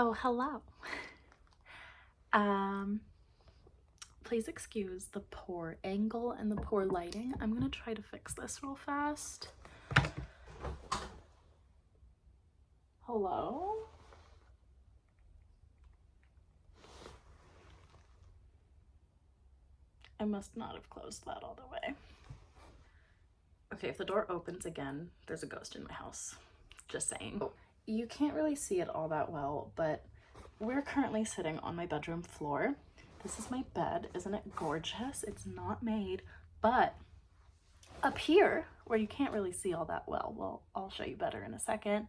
Oh, hello. Please excuse the poor angle and the poor lighting. I'm gonna try to fix this real fast. Hello? I must not have closed that all the way. Okay, if the door opens again, there's a ghost in my house. Just saying. You can't really see it all that well, but we're currently sitting on my bedroom floor. This is my bed. Isn't it gorgeous? It's not made, but up here, where you can't really see all that well, I'll show you better in a second,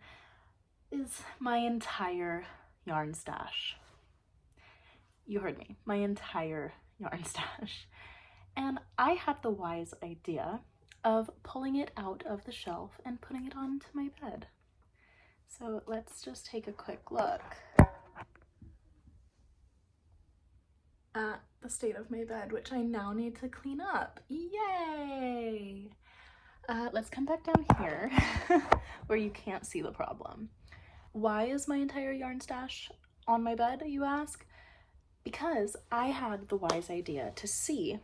is my entire yarn stash. You heard me, my entire yarn stash. And I had the wise idea of pulling it out of the shelf and putting it onto my bed. So let's just take a quick look at the state of my bed, which I now need to clean up. Yay! Let's come back down here where you can't see the problem. Why is my entire yarn stash on my bed, you ask? Because I had the wise idea to see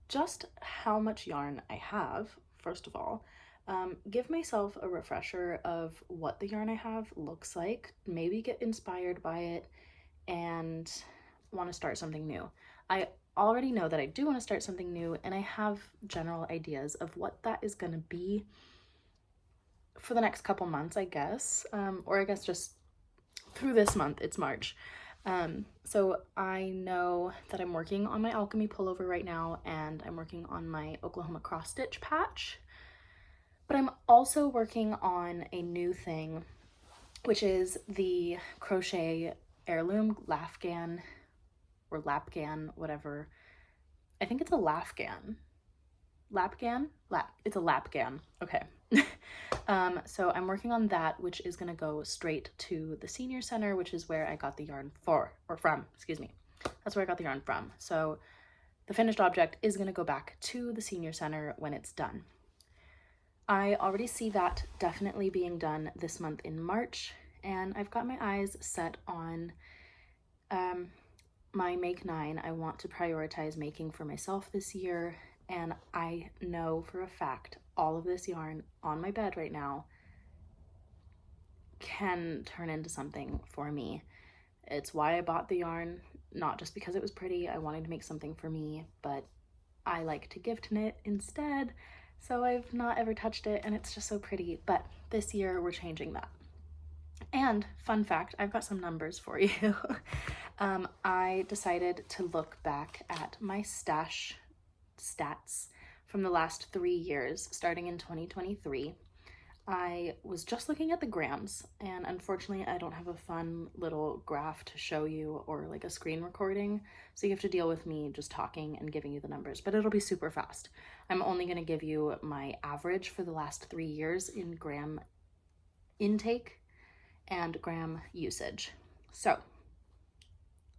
just how much yarn I have, first of all, give myself a refresher of what the yarn I have looks like, maybe get inspired by it, and want to start something new. I already know that I do want to start something new, and I have general ideas of what that is going to be for the next couple months, I guess, or I guess just through this month. It's March. So I know that I'm working on my alchemy pullover right now, and I'm working on my Oklahoma cross stitch patch, but I'm also working on a new thing, which is the crochet heirloom Lafgan or Lapgan, whatever. I think it's a Lafgan. Lapgan? It's a Lapgan. Okay. So I'm working on that, which is gonna go straight to the senior center, which is where I got the yarn from, excuse me. That's where I got the yarn from. So the finished object is gonna go back to the senior center when it's done. I already see that definitely being done this month in March, and I've got my eyes set on my Make 9. I want to prioritize making for myself this year, and I know for a fact all of this yarn on my bed right now can turn into something for me. It's why I bought the yarn, not just because it was pretty. I wanted to make something for me, but I like to gift knit instead, so I've not ever touched it, and it's just so pretty. But this year we're changing that. And fun fact, I've got some numbers for you. I decided to look back at my stash stats from the last 3 years, starting in 2023. I was just looking at the grams, and unfortunately I don't have a fun little graph to show you or like a screen recording, so you have to deal with me just talking and giving you the numbers, but it'll be super fast. I'm only going to give you my average for the last 3 years in gram intake and gram usage. So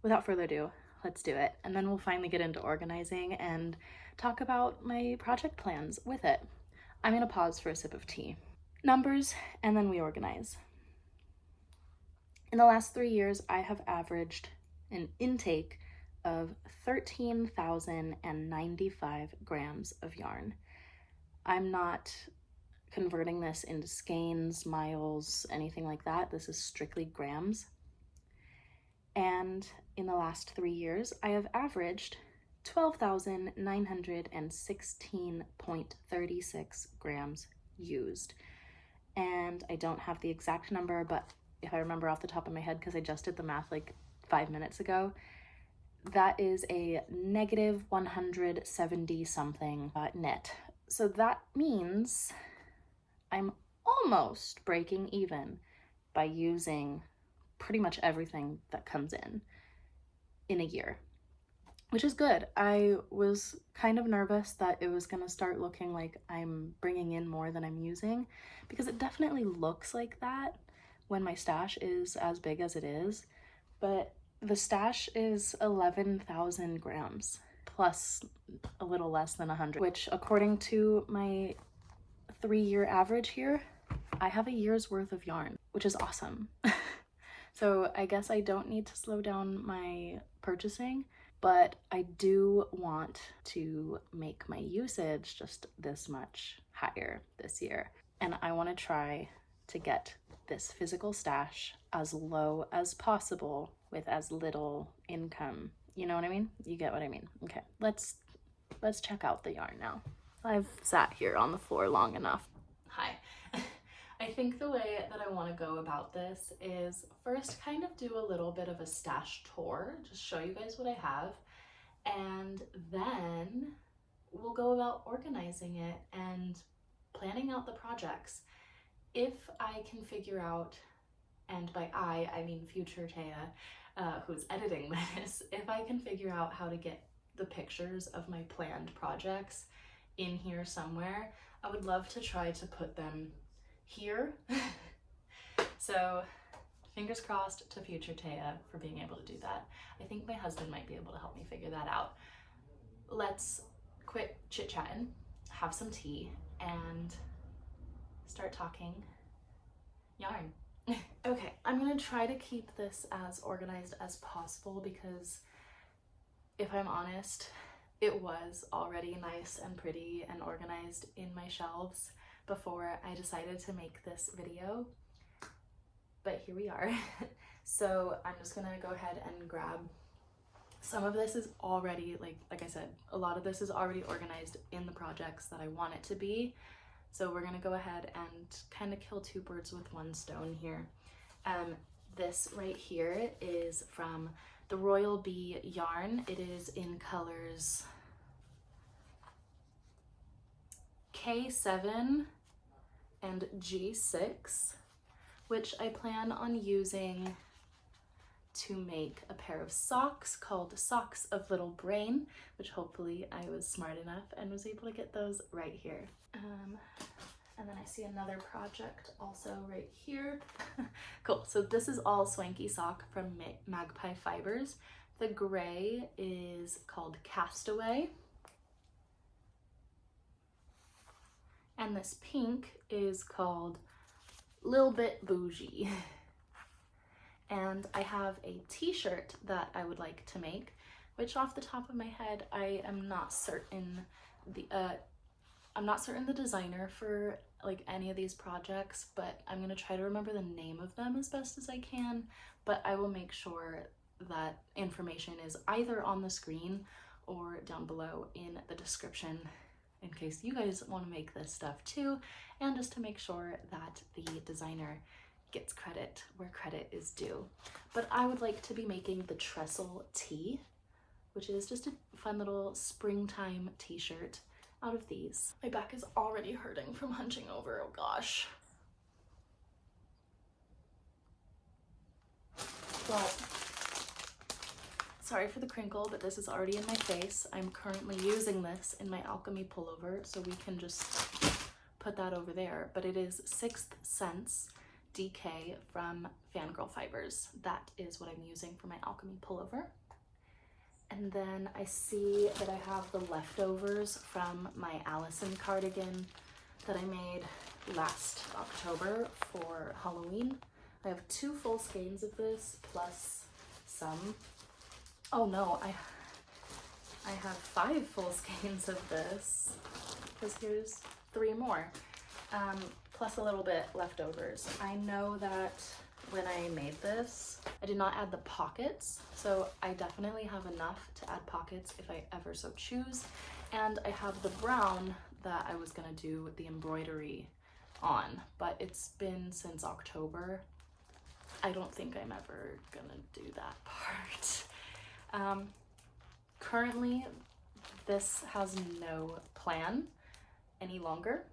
without further ado, let's do it, and then we'll finally get into organizing and talk about my project plans with it. I'm gonna pause for a sip of tea. Numbers, and then we organize. In the last 3 years, I have averaged an intake of 13,095 grams of yarn. I'm not converting this into skeins, miles, anything like that. This is strictly grams. And in the last 3 years, I have averaged 12,916.36 grams used. And I don't have the exact number, but if I remember off the top of my head, because I just did the math like 5 minutes ago, that is a negative 170 something net. So that means I'm almost breaking even by using pretty much everything that comes in a year, which is good. I was kind of nervous that it was gonna start looking like I'm bringing in more than I'm using, because it definitely looks like that when my stash is as big as it is, but the stash is 11,000 grams plus a little less than 100, which according to my 3-year average here, I have a year's worth of yarn, which is awesome. So I guess I don't need to slow down my purchasing, but I do want to make my usage just this much higher this year. And I want to try to get this physical stash as low as possible with as little income. You know what I mean? You get what I mean? Okay, let's check out the yarn now. I've sat here on the floor long enough. Hi. I think the way that I want to go about this is first kind of do a little bit of a stash tour, just show you guys what I have, and then we'll go about organizing it and planning out the projects. If I can figure out, and by I mean future Taya, who's editing this, if I can figure out how to get the pictures of my planned projects in here somewhere, I would love to try to put them here. So fingers crossed to future Taya for being able to do that. I think my husband might be able to help me figure that out. Let's quit chit-chatting, have some tea, and start talking yarn. Okay, I'm gonna try to keep this as organized as possible because if I'm honest, it was already nice and pretty and organized in my shelves before I decided to make this video, but here we are. So I'm just gonna go ahead and grab some of this. Is already, like I said, a lot of this is already organized in the projects that I want it to be. So we're gonna go ahead and kind of kill two birds with one stone here. This right here is from the Royal Bee yarn. It is in colors K7 and G6, which I plan on using to make a pair of socks called Socks of Little Brain, which hopefully I was smart enough and was able to get those right here. And then I see another project also right here. Cool, so this is all Swanky Sock from Magpie Fibers. The gray is called Castaway. And this pink is called Lil Bit Bougie. And I have a t-shirt that I would like to make, which off the top of my head, I am not certain the designer for like any of these projects, but I'm gonna try to remember the name of them as best as I can. But I will make sure that information is either on the screen or down below in the description in case you guys want to make this stuff too, and just to make sure that the designer gets credit where credit is due. But I would like to be making the Trestle Tee, which is just a fun little springtime t-shirt out of these. My back is already hurting from hunching over, oh gosh. Well, sorry for the crinkle, but this is already in my face. I'm currently using this in my alchemy pullover, so we can just put that over there. But it is 6th Sense DK from Fangirl Fibers. That is what I'm using for my alchemy pullover. And then I see that I have the leftovers from my Allison cardigan that I made last October for Halloween. I have 2 full skeins of this plus some. Oh no, I have 5 full skeins of this because here's 3 more, plus a little bit leftovers. I know that when I made this, I did not add the pockets, so I definitely have enough to add pockets if I ever so choose. And I have the brown that I was gonna do the embroidery on, but it's been since October. I don't think I'm ever gonna do that part. Currently, this has no plan any longer.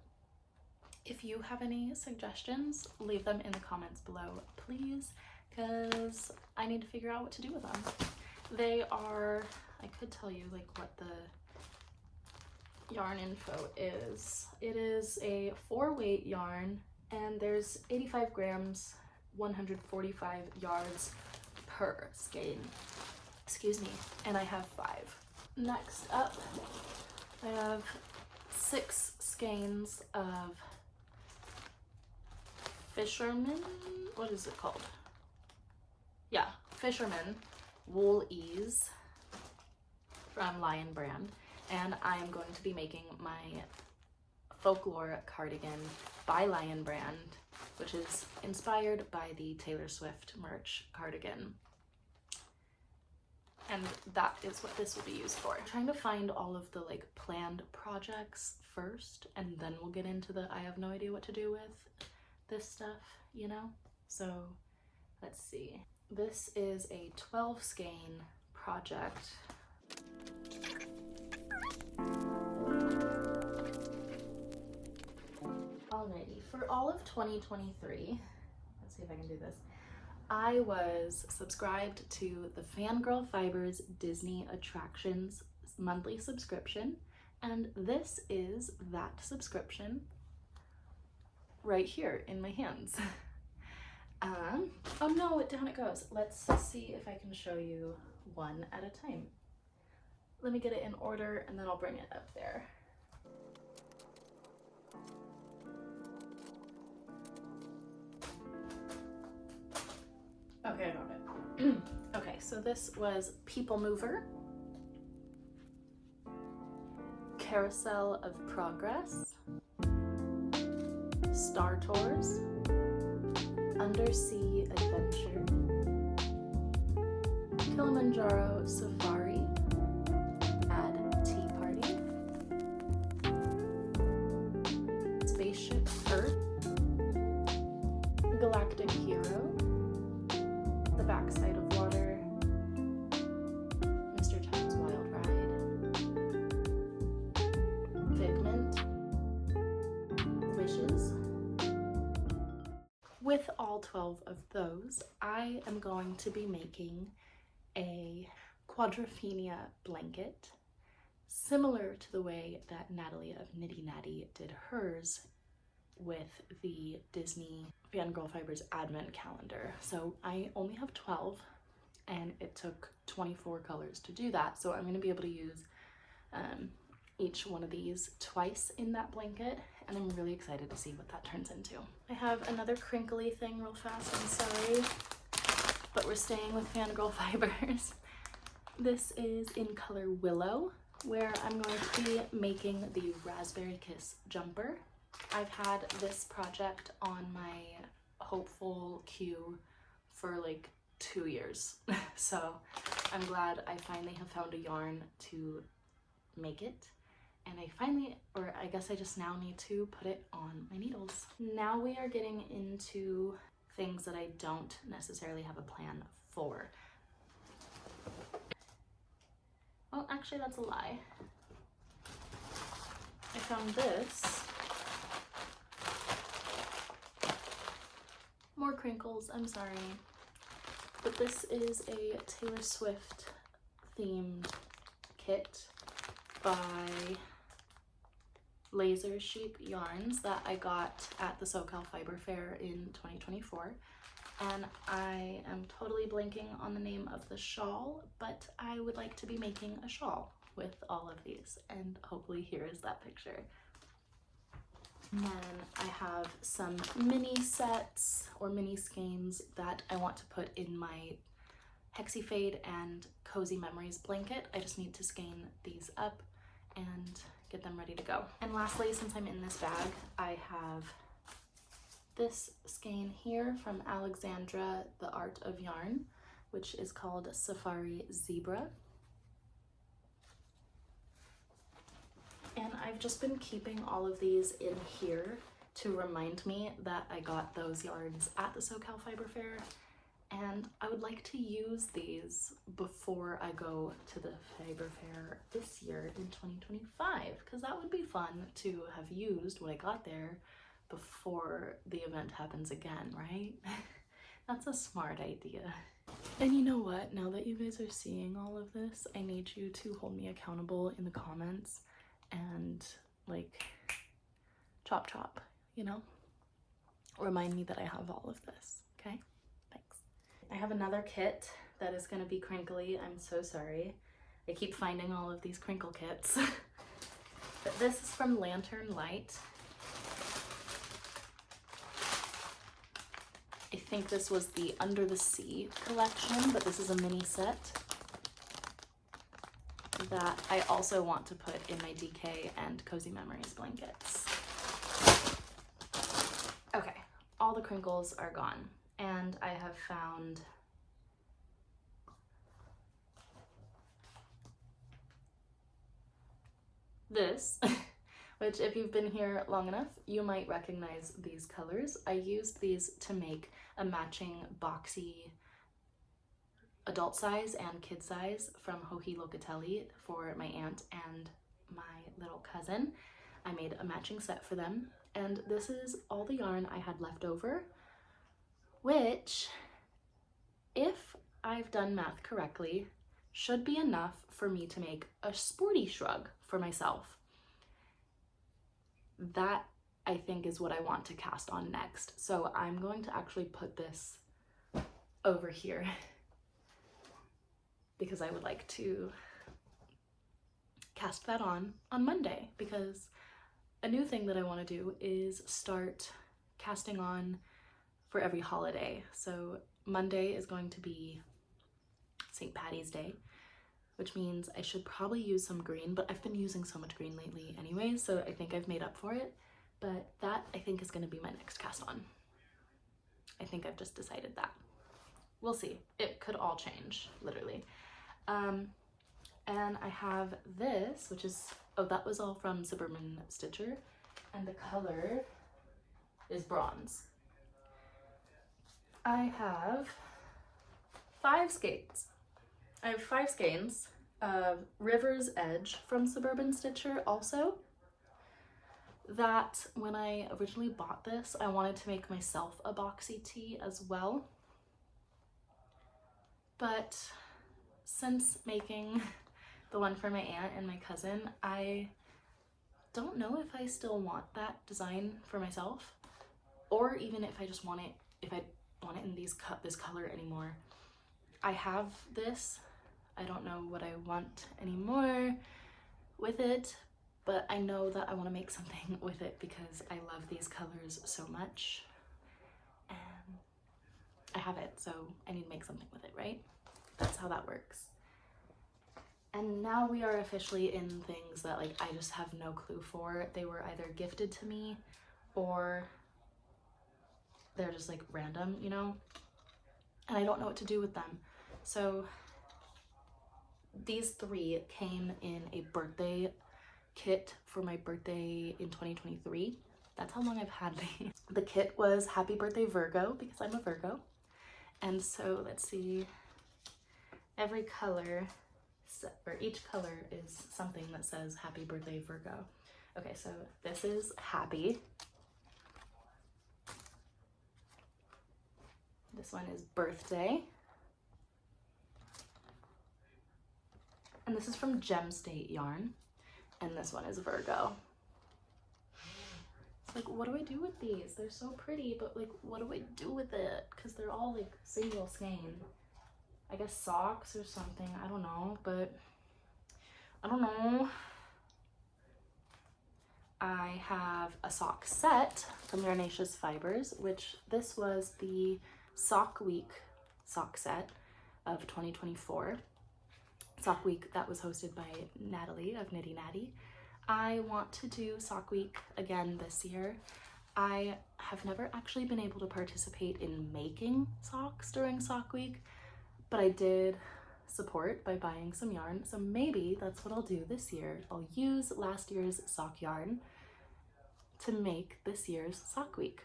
If you have any suggestions, leave them in the comments below, please, because I need to figure out what to do with them. They are, I could tell you like what the yarn info is. It is a 4-weight yarn, and there's 85 grams, 145 yards per skein. Excuse me, and I have 5. Next up, I have 6 skeins of Fisherman, what is it called? yeah, Fisherman Wool Ease from Lion Brand. And I'm going to be making my folklore cardigan by Lion Brand, which is inspired by the Taylor Swift merch cardigan. And that is what this will be used for. I'm trying to find all of the like planned projects first, and then we'll get into the I have no idea what to do with this stuff, you know? So let's see. This is a 12 skein project. Alrighty, for all of 2023, let's see if I can do this. I was subscribed to the Fangirl Fibers Disney Attractions monthly subscription, and this is that subscription right here in my hands. Oh no, down it goes. Let's see if I can show you one at a time. Let me get it in order and then I'll bring it up there. Okay, I got it. Okay, so this was People Mover, Carousel of Progress, Star Tours, Undersea Adventure, Kilimanjaro Safari, Add Tea Party, Spaceship Earth, Galactic Hero, The Backside of Water, Mr. Toad's Wild Ride, Figment, Wishes. With all 12 of those, I am going to be making a Quadrophenia blanket, similar to the way that Natalie of Nitty Natty did hers with the Disney Fangirl Fibers advent calendar. So I only have 12 and it took 24 colors to do that. So I'm going to be able to use each one of these twice in that blanket, and I'm really excited to see what that turns into. I have another crinkly thing real fast, I'm sorry, but we're staying with Fangirl Fibers. This is in color Willow, where I'm going to be making the Raspberry Kiss jumper. I've had this project on my hopeful queue for like 2 years. So I'm glad I finally have found a yarn to make it. And I guess I just now need to put it on my needles. Now we are getting into things that I don't necessarily have a plan for. Well, actually that's a lie. I found this. More crinkles, I'm sorry. But this is a Taylor Swift themed kit by Laser Sheep Yarns that I got at the SoCal Fiber Fair in 2024. And I am totally blanking on the name of the shawl, but I would like to be making a shawl with all of these, and hopefully here is that picture. And then I have some mini sets or mini skeins that I want to put in my Hexie Fade and Cozy Memories blanket. I just need to skein these up and get them ready to go. And lastly, since I'm in this bag, I have this skein here from Alexandra, The Art of Yarn, which is called Safari Zebra. And I've just been keeping all of these in here to remind me that I got those yarns at the SoCal Fiber Fair, and I would like to use these before I go to the Fiber Fair this year in 2025, because that would be fun to have used what I got there before the event happens again, right? That's a smart idea. And you know what? Now that you guys are seeing all of this, I need you to hold me accountable in the comments and like chop chop, you know? Remind me that I have all of this, okay? Thanks. I have another kit that is gonna be crinkly. I'm so sorry. I keep finding all of these crinkle kits. But this is from Lantern Light. I think this was the Under the Sea collection, but this is a mini set that I also want to put in my DK and Cozy Memories blankets. Okay, all the crinkles are gone, and I have found this, which if you've been here long enough, you might recognize these colors. I used these to make a matching boxy adult size and kid size from Joji Locatelli for my aunt and my little cousin. I made a matching set for them, and this is all the yarn I had left over, which, if I've done math correctly, should be enough for me to make a sporty shrug for myself. That, I think, is what I want to cast on next. So I'm going to actually put this over here because I would like to cast that on Monday, because a new thing that I want to do is start casting on for every holiday. So Monday is going to be St. Patty's Day, which means I should probably use some green, but I've been using so much green lately anyway, so I think I've made up for it. But that, I think, is going to be my next cast on. I think I've just decided that. We'll see. It could all change, literally. And I have this, which is, oh, that was all from Suburban Stitcher, and the color is bronze. I have 5 skeins. I have 5 skeins of River's Edge from Suburban Stitcher also. That, when I originally bought this, I wanted to make myself a boxy tee as well. But since making the one for my aunt and my cousin, I don't know if I still want that design for myself, or even if I just want it, if I want it in this color anymore. I have this. I don't know what I want anymore with it, but I know that I want to make something with it because I love these colors so much, and I have it, so I need to make something with it, right? That's how that works. And now we are officially in things that, like, I just have no clue for. They were either gifted to me or they're just like random, you know, and I don't know what to do with them. So these 3 came in a birthday kit for my birthday in 2023. That's how long I've had these. The kit was Happy Birthday Virgo, because I'm a Virgo. And so let's see, every color, or each color is something that says Happy Birthday Virgo. Okay, so this is Happy. This one is Birthday. And this is from Gem State Yarn. And this one is Virgo. It's like, what do I do with these? They're so pretty, but like, what do I do with it? Because they're all like single skein. I guess socks or something, I don't know, but I don't know. I have a sock set from Yarnaceous Fibers, which this was the Sock Week sock set of 2024. Sock Week that was hosted by Natalie of Knitty Natty. I want to do Sock Week again this year. I have never actually been able to participate in making socks during Sock Week, but I did support by buying some yarn, so maybe that's what I'll do this year. I'll use last year's sock yarn to make this year's Sock Week.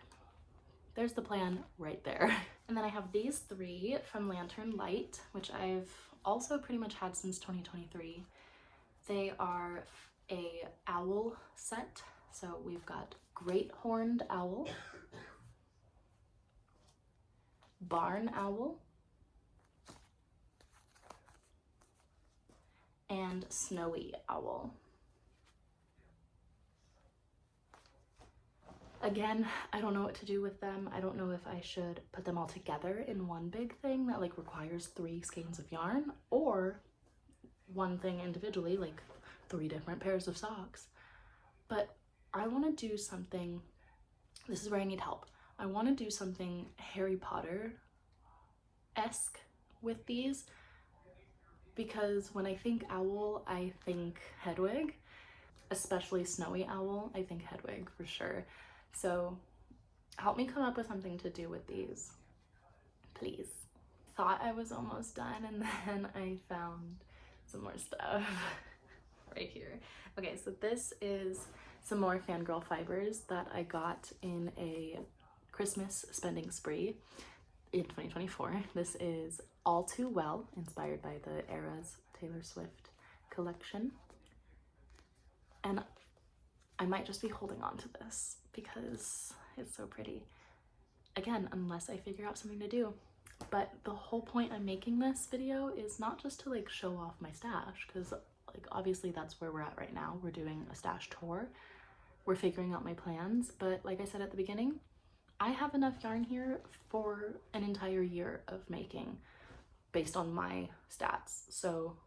There's the plan right there. And then I have these 3 from Lantern Light, which I've also pretty much had since 2023. They are a owl set. So we've got Great Horned Owl, Barn Owl, and Snowy Owl. Again, I don't know what to do with them. I don't know if I should put them all together in one big thing that like requires 3 skeins of yarn, or one thing individually, like 3 different pairs of socks. But I want to do something, this is where I need help. I want to do something Harry Potter-esque with these, because when I think owl, I think Hedwig, especially snowy owl. I think Hedwig for sure. So help me come up with something to do with these, please. Thought I was almost done, and then I found some more stuff right here. Okay, so this is some more Fangirl fibers that I got in a Christmas spending spree in 2024. This is All Too Well, inspired by the Eras Taylor Swift collection. And I might just be holding on to this because it's so pretty. Again, unless I figure out something to do. But the whole point I'm making this video is not just to like show off my stash, because like obviously that's where we're at right now. We're doing a stash tour. We're figuring out my plans, but like I said at the beginning, I have enough yarn here for an entire year of making based on my stats. So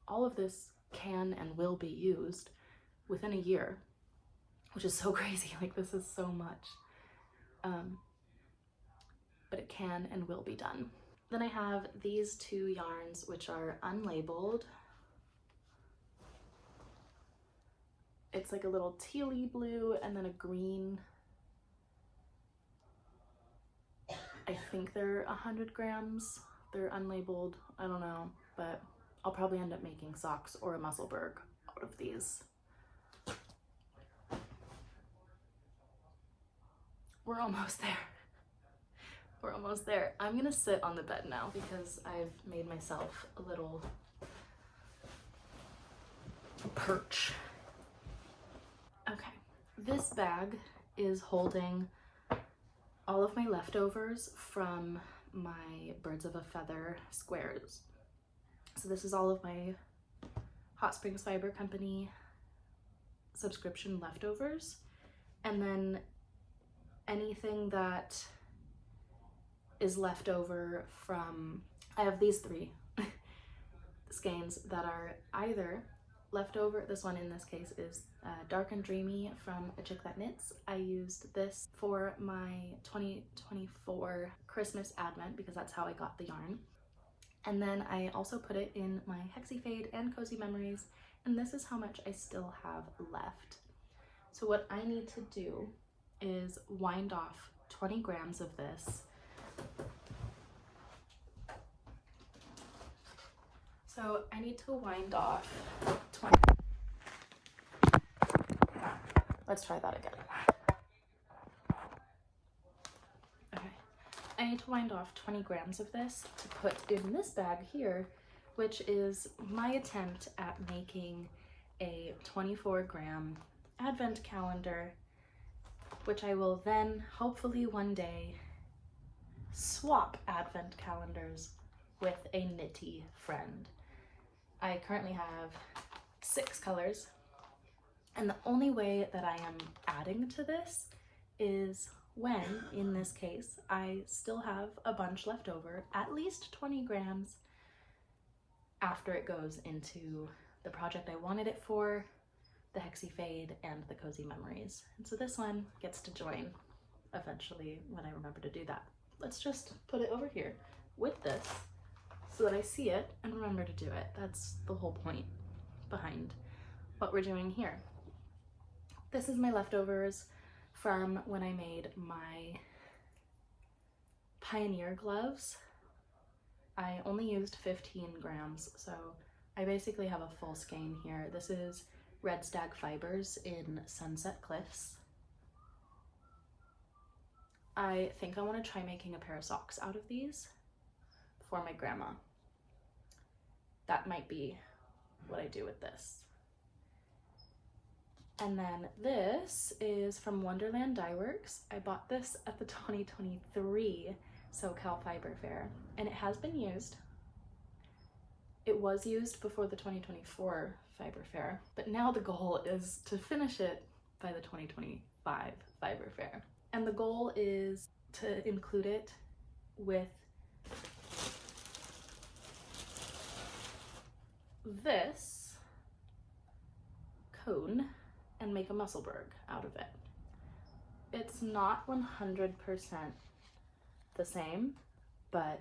all of this can and will be used within a year, which is so crazy. Like this is so much. But it can and will be done. Then I have these two yarns, which are unlabeled. It's like a little tealy blue and then a green. I think they're 100 grams. They're unlabeled, I don't know, but I'll probably end up making socks or a Musselburgh out of these. We're almost there. We're almost there. I'm gonna sit on the bed now because I've made myself a little perch. Okay, this bag is holding all of my leftovers from my Birds of a Feather squares. So this is all of my Hot Springs Fiber Company subscription leftovers, and then anything that is left over from, I have these three skeins that are either leftover. This one in this case is Dark and Dreamy from A Chick That Knits. I used this for my 2024 Christmas Advent because that's how I got the yarn. And then I also put it in my Hexy Fade and Cozy Memories, and this is how much I still have left. So what I need to do is wind off 20 grams of this. So I need to wind off 20. Let's try that again. Okay. I need to wind off 20 grams of this to put in this bag here, which is my attempt at making a 24-gram advent calendar, which I will then hopefully one day swap advent calendars with a knitty friend. I currently have 6 colors, and the only way that I am adding to this is when, in this case, I still have a bunch left over, at least 20 grams, after it goes into the project I wanted it for, the Hexy Fade and the Cozy Memories. And so this one gets to join eventually when I remember to do that. Let's just put it over here with this so that I see it and remember to do it. That's the whole point behind what we're doing here. This is my leftovers from when I made my Pioneer gloves. I only used 15 grams, so I basically have a full skein here. This is Red Stag Fibers in Sunset Cliffs. I think I want to try making a pair of socks out of these for my grandma. That might be what I do with this. And then this is from Wonderland Dye Works. I bought this at the 2023 SoCal Fiber Fair, and it has been used. It was used before the 2024 Fiber Fair, but now the goal is to finish it by the 2025 Fiber Fair. And the goal is to include it with this cone and make a Musselburgh out of it. It's not 100% the same, but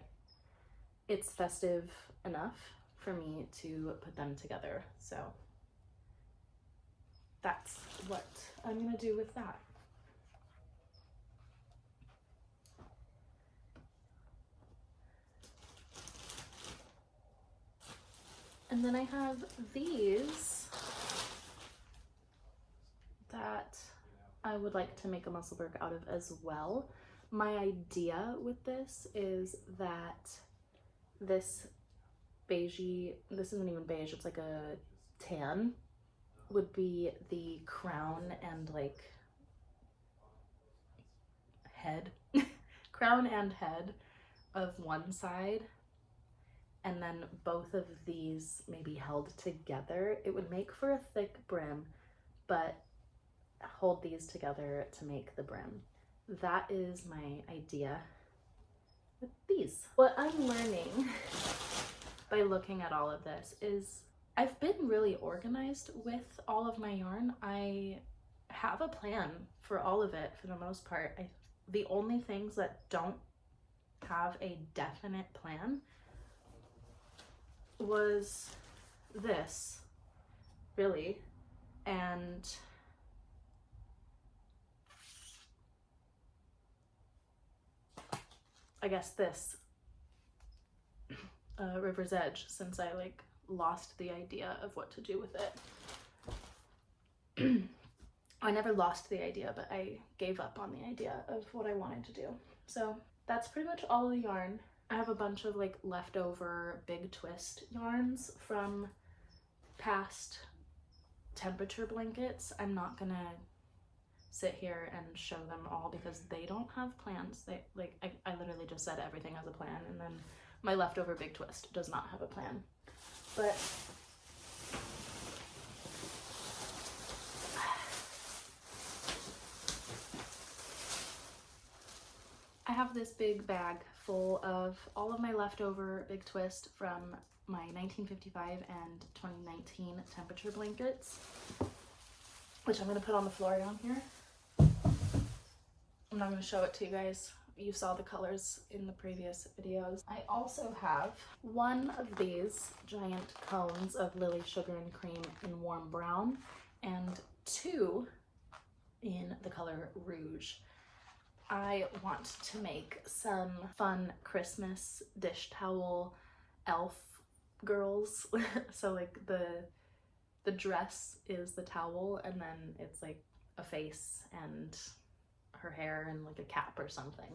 it's festive enough for me to put them together. So that's what I'm gonna do with that. And then I have these that I would like to make a musselburgh out of as well. My idea with this is that this beigey, this isn't even beige, it's like a tan, would be the crown and like head, crown and head of one side, and then both of these maybe held together. It would make for a thick brim, but hold these together to make the brim. That is my idea with these. What I'm learning by looking at all of this is I've been really organized with all of my yarn. I have a plan for all of it for the most part. The only things that don't have a definite plan was this, really, and I guess this River's Edge, since I like lost the idea of what to do with it. I never lost the idea, but I gave up on the idea of what I wanted to do. So that's pretty much all the yarn. I have a bunch of like leftover Big Twist yarns from past temperature blankets. I'm not gonna sit here and show them all because they don't have plans. They like I literally just said everything has a plan, and then my leftover Big Twist does not have a plan. But I have this big bag full of all of my leftover Big Twist from my 1955 and 2019 temperature blankets, which I'm going to put on the floor down here. I'm not going to show it to you guys. You saw the colors in the previous videos. I also have one of these giant cones of Lily Sugar and Cream in warm brown and two in the color Rouge. I want to make some fun Christmas dish towel elf girls. So like the dress is the towel, and then it's like a face and her hair and like a cap or something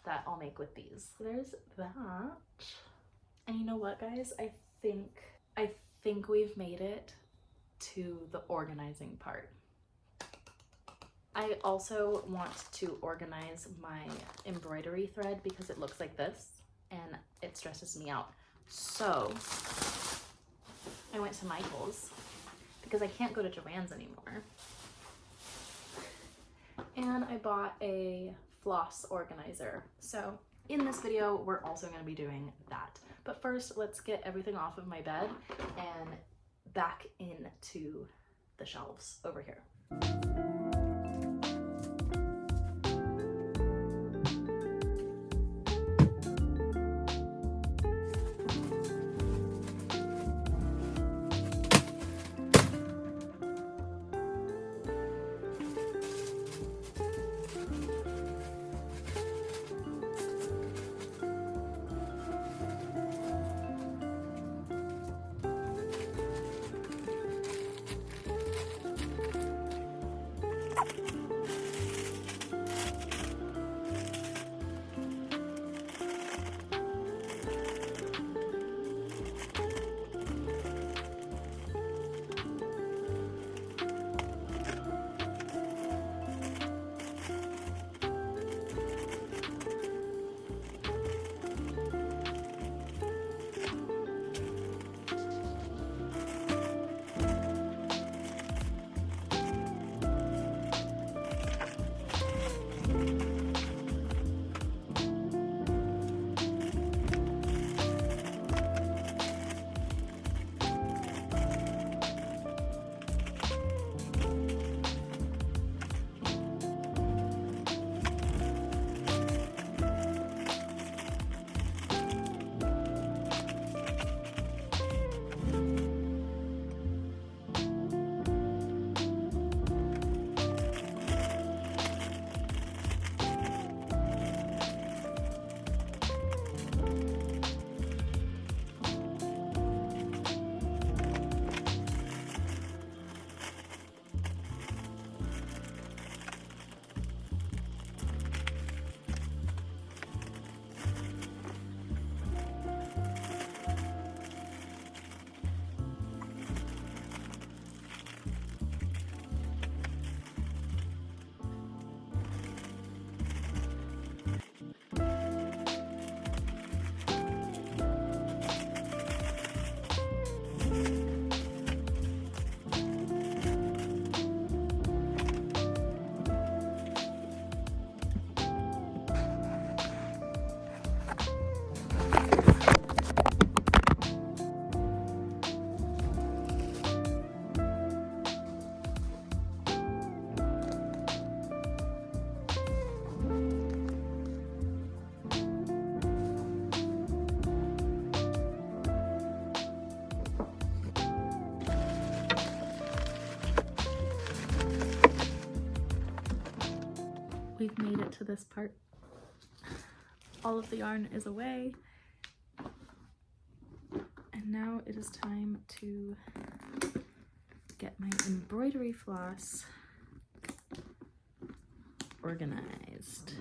that I'll make with these. There's that. And you know what, guys? I think we've made it to the organizing part. I also want to organize my embroidery thread because it looks like this and it stresses me out. So I went to Michael's because I can't go to Joann's anymore. And I bought a floss organizer. So in this video, we're also going to be doing that. But first, let's get everything off of my bed and back into the shelves over here. we've made it to this part. All of the yarn is away. And now it is time to get my embroidery floss organized.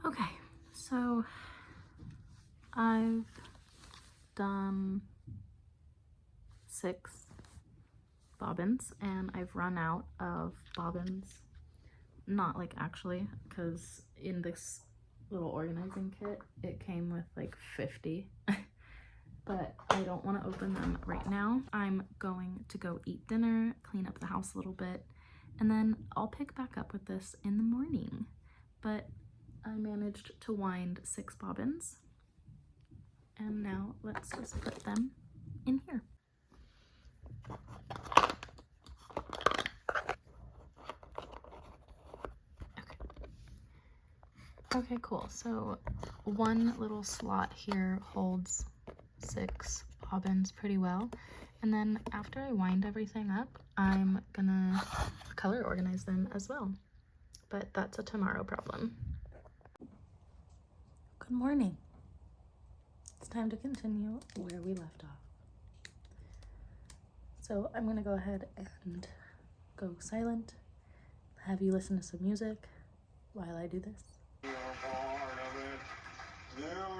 Okay, so I've done 6 bobbins and I've run out of bobbins. Not like actually, because in this little organizing kit it came with like 50 but I don't want to open them right now. I'm going to go eat dinner, clean up the house a little bit, and then I'll pick back up with this in the morning. But I managed to wind 6 bobbins, and now let's just put them in here. Okay, cool. So one little slot here holds 6 bobbins pretty well, and then after I wind everything up, I'm gonna color organize them as well, but that's a tomorrow problem. Good morning. It's time to continue where we left off. So I'm gonna go ahead and go silent, have you listen to some music while I do this. You're a part of it. You